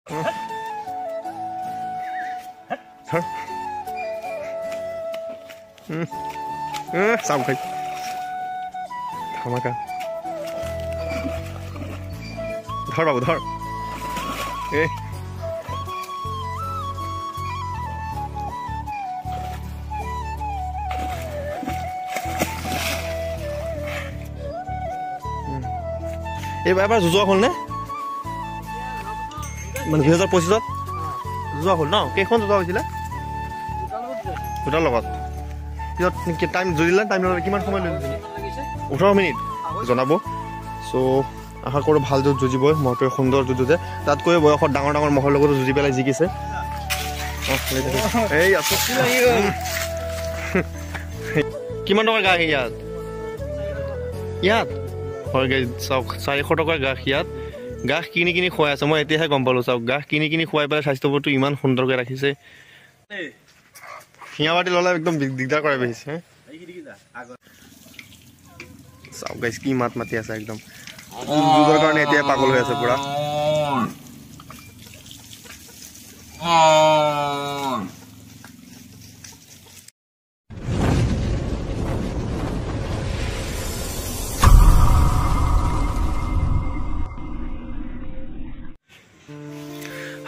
চাওক ভাই ধামাকা ধৰ বাবু ধৰ এই এবাৰ যুঁজোৱা হ'ল নে মানে 2025 যোৱা হ'ল ন কেইখন যোৱা হৈছিলে দুটাৰ লগত পিছত টাইম জুৰিলে টাইম ল'লে কিমান সময় লৈ 18 মিনিট জনাব চ' আশা কৰোঁ ভাল যুঁজ যুঁজিবই মহটোৱে সুন্দৰ যুঁজ যুঁজে তাতকৈ বয়সত ডাঙৰ ডাঙৰ মহৰ লগতো যুঁজি পেলাই জিকিছে এই আছো কিমান টকাৰ গাখীৰ ইয়াত ইয়াত হয় গাই চাওক 400 টকাৰ গাখীৰ ইয়াত গাখ কিনি কিনি খুৱাই আছে মই এতিয়াহে গম পালোঁ চাওক গাখ কিনি কিনি খুৱাই পেলাই স্বাস্থ্যবোৰটো ইমান সুন্দৰকৈ ৰাখিছে শিঙা বাটি ল'লে একদম দিগদাৰ কৰাই বেছিছে চাওক গাইছ কি মাত মাতি আছে একদম যুঁজৰ কাৰণে এতিয়া পাগল হৈ আছে পুৰা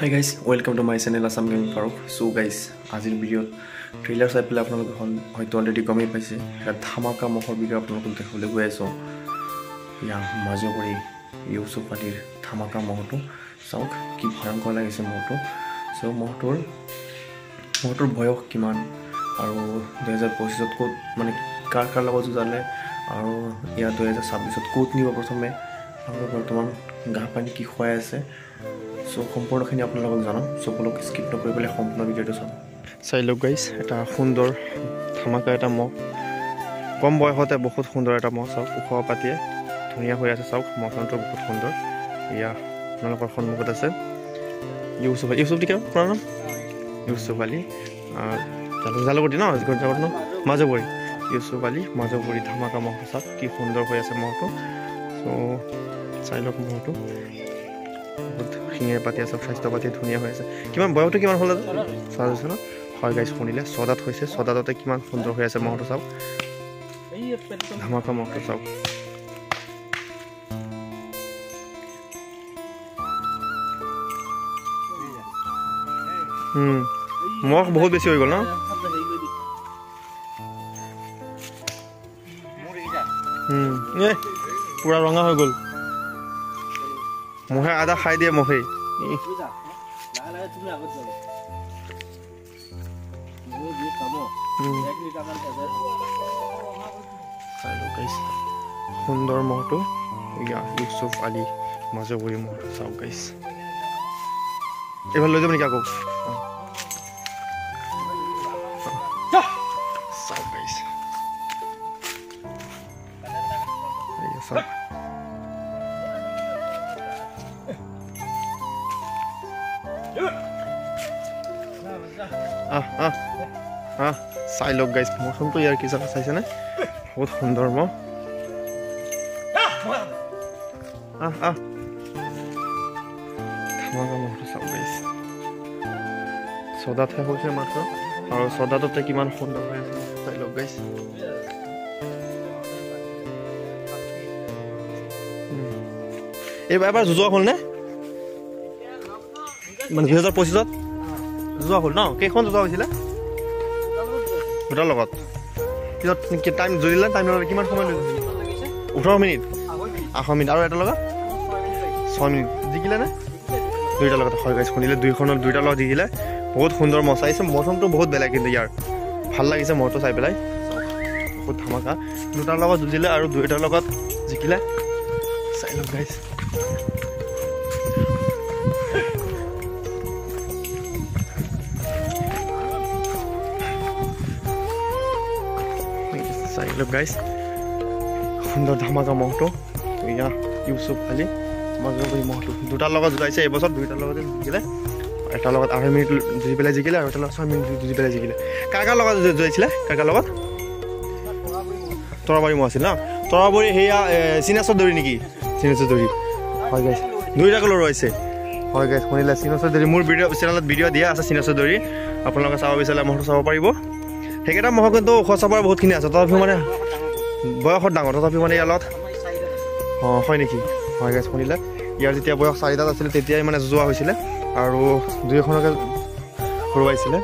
Hi guys, welcome to my channel Assam Gaming Farouk. So guys, আজিৰ ভিডিঅ'ত ট্ৰেইলাৰ চাই পেলাই আপোনালোকে হয়তো অলৰেডি গমেই পাইছে এটা ধামাকা মহৰ ভিডিঅ' আপোনালোকক দেখাবলৈ গৈ আছোঁ ইয়াৰ মাজুগুৰি ইউচুফ আলীৰ ধামাকা মহটো চাওক কি ভয়ংকৰ লাগিছে মহটো চ' মহটোৰ বয়স কিমান আৰু 2025ত ক'ত মানে কাৰ লগত যুঁজালে আৰু ইয়াৰ 2026ত ক'ত নিব প্ৰথমে আৰু বৰ্তমান ঘাঁহ পানী কি খুৱাই আছে চ' সম্পূৰ্ণখিনি আপোনালোকক জনাম সকলোক স্কিপ নকৰি পেলাই সম্পূৰ্ণ ভিডিঅ'টো চাম চাই লওক গাইছ এটা সুন্দৰ ধামাকা এটা মহ কম বয়সতে বহুত সুন্দৰ এটা মহ চাওক ওখ পাতিয়ে ধুনীয়া হৈ আছে চাওক মহটো বহুত সুন্দৰ এয়া আপোনালোকৰ সন্মুখত আছে ইউচুফ দি কিয় আপোনাৰ নাম ইউচুফ আলী জালুগুটি ন মাজুগুৰি ইউচুফ আলী মাজুগুৰি ধামাকা মহ চাওক কি সুন্দৰ হৈ আছে মহটো চ' চাই লওক মহটো বহুত শিঙে পাতি আছে স্বাস্থ্য পাতি ধুনীয়া হৈ আছে কিমান বয়সটো কিমান হ'ল চাই আছে ন হয় গাইছ শুনিলে ছদাত হৈছে ছদাততে কিমান সুন্দৰ হৈ আছে মহটো চাওক ধামাকা মহটো চাওক মহ বহুত বেছি হৈ গ'ল ন পুৰা ৰঙা হৈ গ'ল মহে আদা খাই দিয়ে মহে সুন্দৰ মহটো ইউচুফ আলী মাজুগুৰি মহটো চাওক গাইছ এইফালে লৈ যাব নেকি আকৌ চাওক গাইছ চাওক চাই লওক গাইছ মৌচমটো ইয়াৰ কি জেগা চাইছেনে বহুত সুন্দৰ মহ ধামাকা মহটো চাওক গাইছ ছদাতহে হৈছে মাত্ৰ আৰু ছদাততে কিমান সুন্দৰ হৈ আছে চাই লওক গাইছ এবাৰ যুঁজোৱা হ'ল নে মানে 2025ত যোৱা হ'ল ন কেইখন যোৱা হৈছিলে দুটাৰ লগত পিছত টাইম জুৰিলে টাইম ল'লে কিমান সময় লৈ 18 মিনিট 8 মিনিট আৰু এটাৰ লগত 6 মিনিট জিকিলে নে দুইটাৰ লগত হয় গাইছ শুনিলে দুইটাৰ লগত জিকিলে বহুত সুন্দৰ মহ চাইছে মৌচমটো বহুত বেলেগ কিন্তু ইয়াৰ ভাল লাগিছে মহটো চাই পেলাই বহুত ধামাকা দুটাৰ লগত যুঁজিলে আৰু দুইটাৰ লগত জিকিলে চাই লওক গাইছ চাই লওক গাইছ সুন্দৰ ধামাকা মহটো এয়া ইউচুফ আলী মাজুগুৰি মহটো দুটাৰ লগত যুঁজাইছে এইবছৰ দুইটাৰ লগতে জিকিলে এটাৰ লগত 8 মিনিট যুঁজি পেলাই জিকিলে আৰু এটাৰ লগত 6 মিনিট যুঁজি পেলাই জিকিলে কাৰ লগত যুঁজাইছিলে কাৰ লগত তৰাবাৰী মহ আছিল ন তৰাবাৰী সেয়া চিনাচৰ দৌৰি নেকি চিনাচৰ দৌৰি হয় গাইছ দুইটাকে লৰুৱাইছে হয় গাইছ শুনিলে চিনো চৌধুৰী মোৰ চেনেলত ভিডিঅ' দিয়া আছে চিনো চৌধুৰী আপোনালোকে চাব বিচাৰিলে মহটো চাব পাৰিব সেইকেইটা মহ কিন্তু ওখ চাবৰ বহুতখিনি আছে তথাপিও মানে বয়সত ডাঙৰ তথাপিও মানে ইয়াৰ লগত হয় নেকি হয় গাইছ শুনিলে ইয়াৰ যেতিয়া বয়স 4টাত আছিলে তেতিয়াই মানে যোৱা হৈছিলে আৰু 2খনকে হৰুৱাইছিলে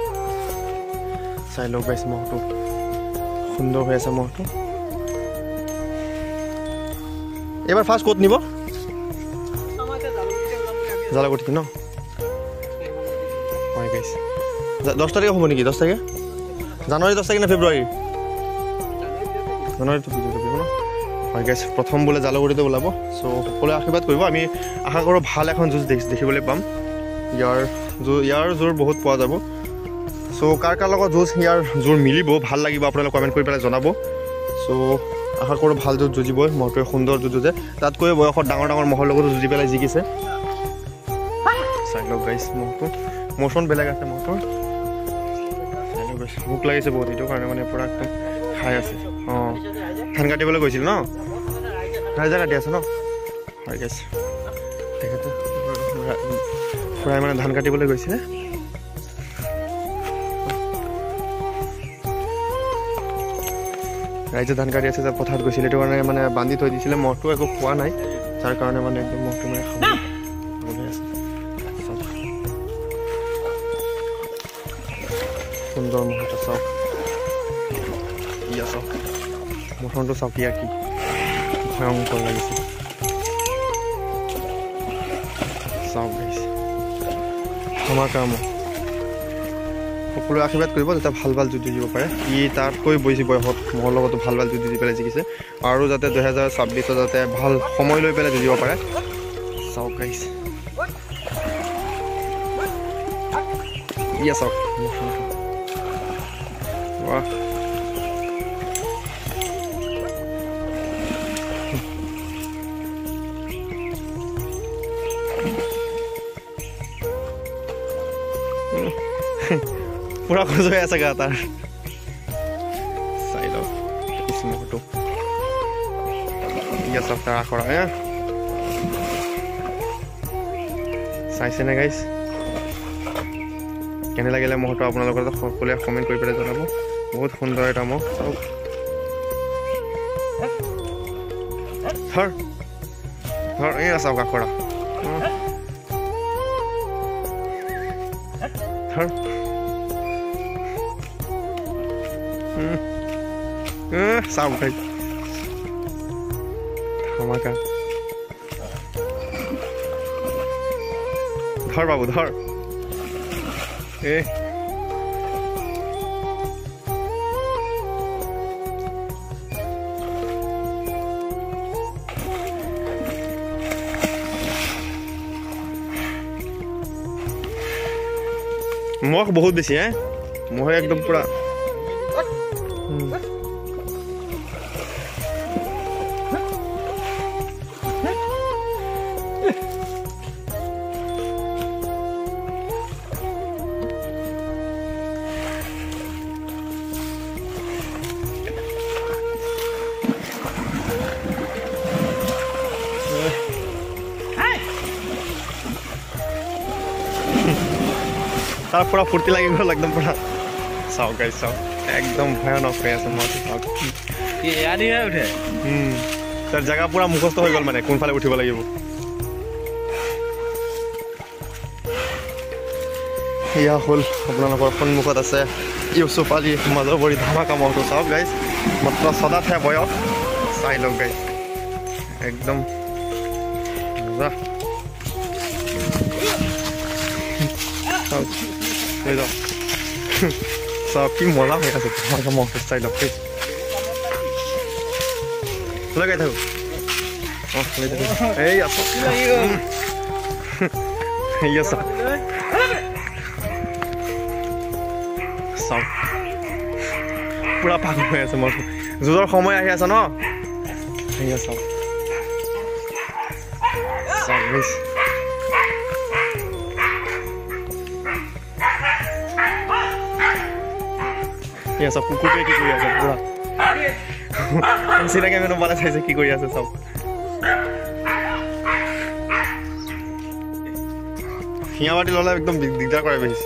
চাই লওক গাইছ মহটো সুন্দৰ হৈ আছে মহটো এবাৰ ফাৰ্ষ্ট ক'ত নিব জালাগুটি ন হয় গাইছ 10 তাৰিখে হ'ব নেকি 10 তাৰিখে জানুৱাৰী 10 তাৰিখ নে ফেব্ৰুৱাৰী জানুৱাৰীটো ভিডিঅ'টো ন হয় গাইছ প্ৰথম বোলে জালুগুৰিতে ওলাব চ' সকলোৱে আশীৰ্বাদ কৰিব আমি আশা কৰোঁ ভাল এখন যুঁজ দেখিবলৈ পাম ইয়াৰ জোৰ বহুত পোৱা যাব চ' কাৰ লগত ইয়াৰ জোৰ মিলিব ভাল লাগিব আপোনালোকে কমেণ্ট কৰি পেলাই জনাব চ' আশা কৰোঁ ভাল যুঁজ যুঁজিব মহটোৱে সুন্দৰ যুঁজ যুঁজে তাতকৈ বয়সত ডাঙৰ মহৰ লগতো যুঁজি পেলাই জিকিছে চাই লওক গাইছ মহটো মোচন বেলেগ আছে মহটোৰ ভোক লাগিছে বহুত এইটো কাৰণে মানে পূৰা একদম খাই আছে অঁ ধান কাটিবলৈ গৈছিল ন ৰাইজা কাটি আছে ন হয় গাইছ তেখেতে খুৰাই মানে ধান কাটিবলৈ গৈছিলে ৰাইজে ধান কাটি আছে যে পথাৰত গৈছিলে এইটো কাৰণে মানে বান্ধি থৈ দিছিলে মহটো একো খোৱা নাই যাৰ কাৰণে মানে একদম মহটো মানে খাবলৈ আছে সুন্দৰ মহটো চাওক ইয়া চাওক মহটো চাওক ইয়া কি ভয়ংকৰ লাগিছে চাওক গাইছে ধামাকা মহ সকলোৱে আশীৰ্বাদ কৰিব যাতে ভাল যুঁজ দিব পাৰে ই তাতকৈ বেছি বয়সত মহৰ লগতো ভাল যুঁজ দি পেলাই জিকিছে আৰু যাতে 2026 যাতে ভাল সময় লৈ পেলাই যুঁজিব পাৰে চাওক গাইছ ইয়া চাওক বাহ পুৰা খোজ হৈ আছে গা তাৰ চাই লওক মহটো ইয়া চাওক তাৰ আখৰা চাইছেনে গাইছ কেনে লাগিলে মহটো আপোনালোকৰ সকলোৱে কমেণ্ট কৰি পেলাই জনাব বহুত সুন্দৰ এটা মহ চাওক ধৰ এয়া চাওক আখৰা ধৰ চাওক ভাই ধামাকা ধৰ বাবু ধৰ মহ বহুত বেছি মহে একদম পুৰা তাৰ পুৰা ফূৰ্তি লাগি গ'ল একদম পুৰা চাওক গাইছ চাওক একদম ভয়ানক হৈ আছে মহটো চাওক উঠে তাৰ জেগা পুৰা মুখস্থ হৈ গ'ল মানে কোনফালে উঠিব লাগিব এয়া হ'ল আপোনালোকৰ সন্মুখত আছে ইউচুফ আলী মাজৰবৰী ধামাকা মহটো চাওক গাইছ মাত্ৰ 7 বয়স চাই লওক গাইছ একদম মজা চাওক কি মজা হৈ আছে ধামাকা মহটো চাই লওক লগাই থাকো এই আছো চাওক পুৰা পাগল হৈ আছে মহটো যুঁজৰ সময় আহি আছে ন চাওক চাওক চব কুকুৰটোৱে কি কৰি আছে পুৰা চিনাকি মানুহ পালে চাইছে কি কৰি আছে চব ফিয়া বাটি ল'লে একদম দিগদাৰ কৰে বেছি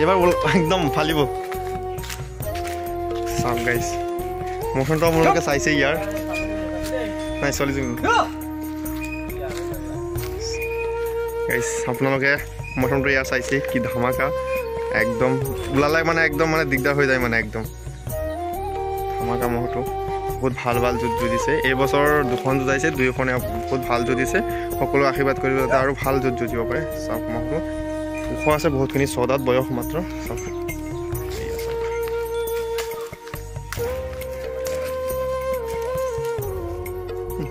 এইবাৰ একদম ফালিব চাম গাইছ মোচনটো আপোনালোকে চাইছে ইয়াৰ নাই চলিছে গাইছ আপোনালোকে মোচনটো ইয়াৰ চাইছে কি ধামাকা একদম ওলালে মানে একদম মানে দিগদাৰ হৈ যায় মানে একদম ধামাকা মহটো বহুত ভাল ভাল যুঁজ যুঁজিছে এই বছৰ দুখন যুঁজাইছে দুয়োখনে বহুত ভাল যুঁজিছে সকলো আশীৰ্বাদ কৰিব যাতে আৰু ভাল যুঁজ যুঁজিব পাৰে চাওক মহটো ওখ আছে বহুতখিনি চদাত বয়স মাত্ৰ চাওক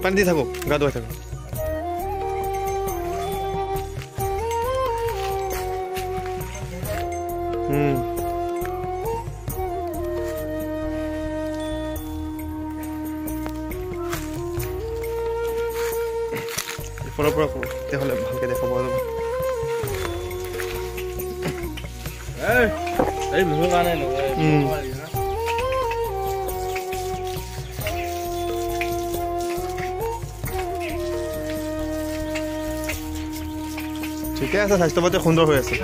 পানী দি থাকো গা ধুৱাই থাকো ফলৰ পৰা তেতিয়াহ'লে ভালকৈ দেখা পোৱা যাব এই মোৰ কাৰণে ঠিকে আছে স্বাস্থ্য পাতি সুন্দৰ হৈ আছে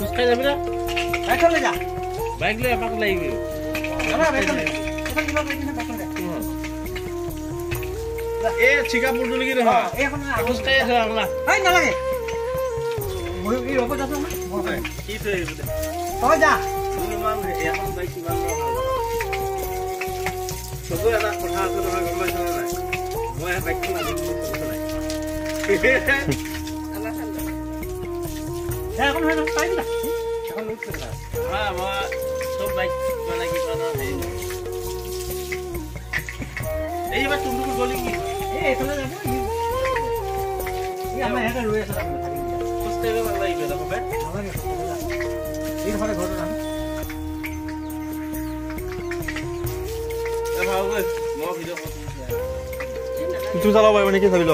খোজকাঢ়ি যাবি না বাইক লৈ এপাক লাগিব এই চিকা পুৰটো নেকি নহয় খোজকাঢ়ি আছে নালাগে কি থৈ আহিব এখন বাইক কিমান চবু এটা কথা আছে নহয় গম পাইছ নাই মই বাইকখন আজি চব বাইক মানে কি এইবাৰ তুমটুকুৰ গলি কি এইফালে যাব আমাৰ ইয়াতে ৰৈ আছে খোজকাঢ়িব ভাল লাগিব দেখোন এইফালে ঘৰটো যাম তুমি চলাব পাৰিবা নেকি চাবি ল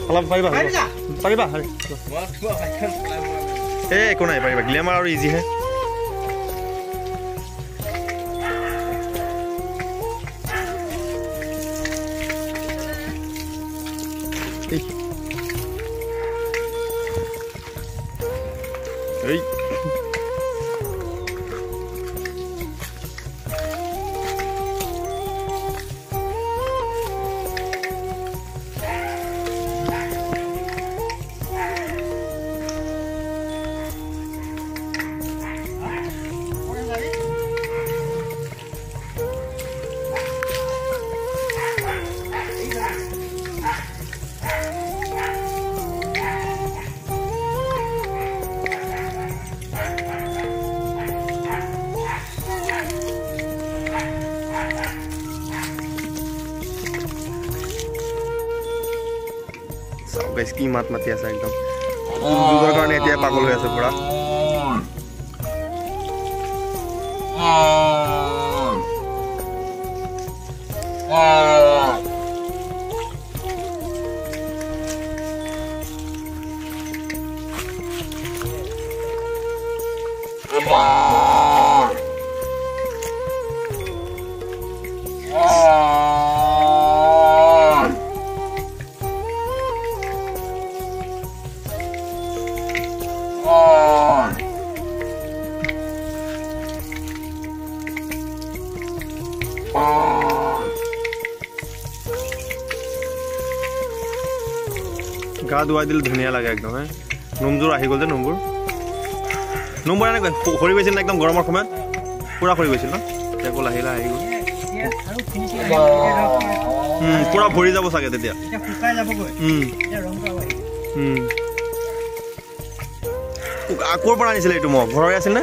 চলাব পাৰিবা পাৰিবা এই একো নাই পাৰিবা গ্লেমাৰ আৰু ইজিহে এই গাইস কি মাত মাতি আছে একদম যুগৰ কাৰণে এতিয়া পাগল হৈ আছে পুৰা গা ধুৱাই দিলে ধুনীয়া লাগে একদম নোমযোৰ আহি গ'ল যে নোমবোৰ এনে সৰি গৈছিল একদম গৰমৰ সময়ত পুৰা সৰি গৈছিল ন আকৌ লাহে লাহে আহি গ'ল পুৰা ভৰি যাব চাগে তেতিয়া ক'ৰ পৰা আনিছিলে এইটো মই ঘৰৰে আছিল নে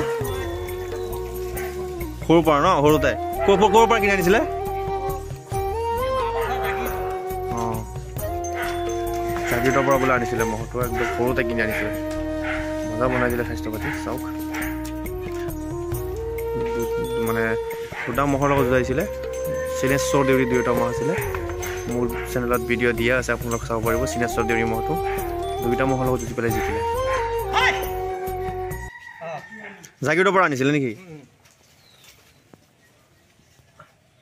সৰুৰ পৰা ন সৰুতে ক'ৰ পৰা কিনি আনিছিলে জাগিৰৰ পৰা বোলে আনিছিলে মহটো একদম সৰুতে কিনি আনিছিলে মজা বনাই দিলে স্বাস্থ্য পাতি চাওক মানে দুটা মহৰ লগত যোৱাইছিলে চিনেশ্বৰ দেউৰী দুয়োটা মহ আছিলে মোৰ চেনেলত ভিডিঅ' দিয়া আছে, আপোনালোকে চাব পাৰিব। চিনেশ্বৰ দেউৰী মহটো 2টা মহৰ লগত যুঁজি পেলাই জিকিলে। জাগিৰৰ পৰা আনিছিলে নেকি?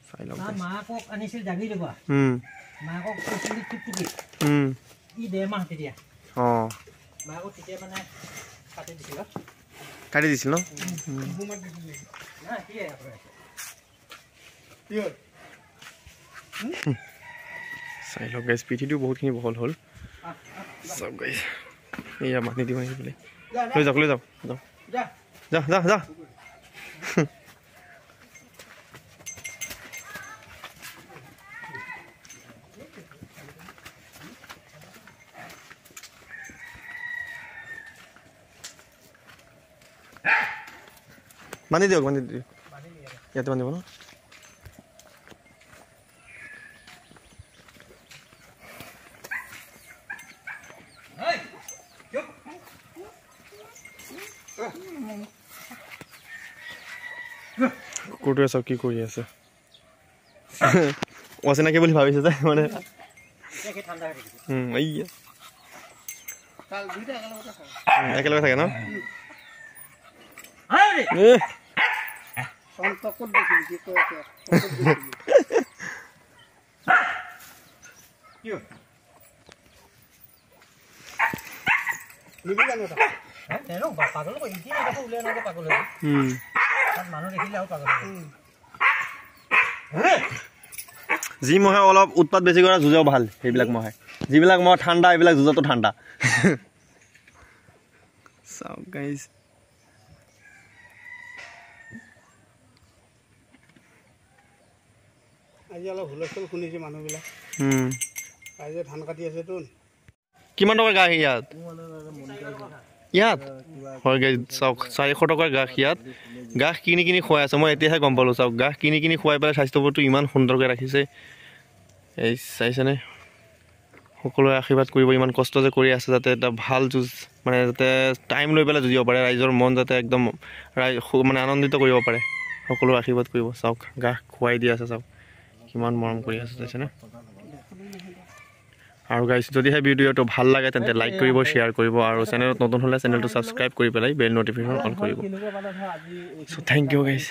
চাই লওক। মাকক আনিছিল জাগিৰ পৰা। মাকক কৈছিল টুকটুকি। ই 1.5 মাহ তেতিয়া। মাকক তেতিয়া মানে কাটি দিছিল। কাটি দিছিল ন? চাই লওক গাইজ, পিঠিটো বহুতখিনি বহল হ'ল। চাওক গাইজ, এয়া মানি দিব আহি পেলাই। লৈ যাওক, লৈ যাওক, যাওক, যা যা যা। বান্ধি দিয়ক, বান্ধি দিয়ক, ইয়াতে বান্ধিব ন? কুকুৰটোৱে চাওক কি কৰি আছে। অচিনাকি বুলি ভাবিছে যে মানে একেলগে থাকে ন? যি মহে অলপ উৎপাত বেছি কৰা যুঁজাও ভাল, সেইবিলাক মহে। যিবিলাক মহ ঠাণ্ডা, এইবিলাক যুঁজাটো ঠাণ্ডা। চাওক গাইজ, আজি অলপ হুলস্থুল শুনিছে মানুহবিলাক। আজি ধান কাটি আছেতো। কিমান টকাৰ গাখীৰ ইয়াত? ইয়াত হয় গাইজ, চাওক 400 টকাৰ গাখীৰ ইয়াত। গাখ কিনি কিনি খুৱাই আছে, মই এতিয়াহে গম পালোঁ। চাওক, গাখ কিনি কিনি খুৱাই পেলাই স্বাস্থ্যবোৰটো ইমান সুন্দৰকৈ ৰাখিছে। এই চাইছেনে? সকলোৱে আশীৰ্বাদ কৰিব, ইমান কষ্ট যে কৰি আছে, যাতে এটা ভাল যুঁজ, মানে যাতে টাইম লৈ পেলাই যুঁজিব পাৰে, ৰাইজৰ মন যাতে একদম মানে আনন্দিত কৰিব পাৰে। সকলোৱে আশীৰ্বাদ কৰিব। চাওক, গাখ খুৱাই দি আছে, চাওক কিমান মৰম কৰি আছে, চাইছেনে? আৰু গাইজ, যদিহে ভিডিঅ'টো ভাল লাগে তেন্তে লাইক কৰিব, শ্বেয়াৰ কৰিব, আৰু চেনেলত নতুন হ'লে চেনেলটো ছাবস্ক্ৰাইব কৰি পেলাই বেল নটিফিকেশ্যন অন কৰিব। চ' থেংক ইউ গাইজ।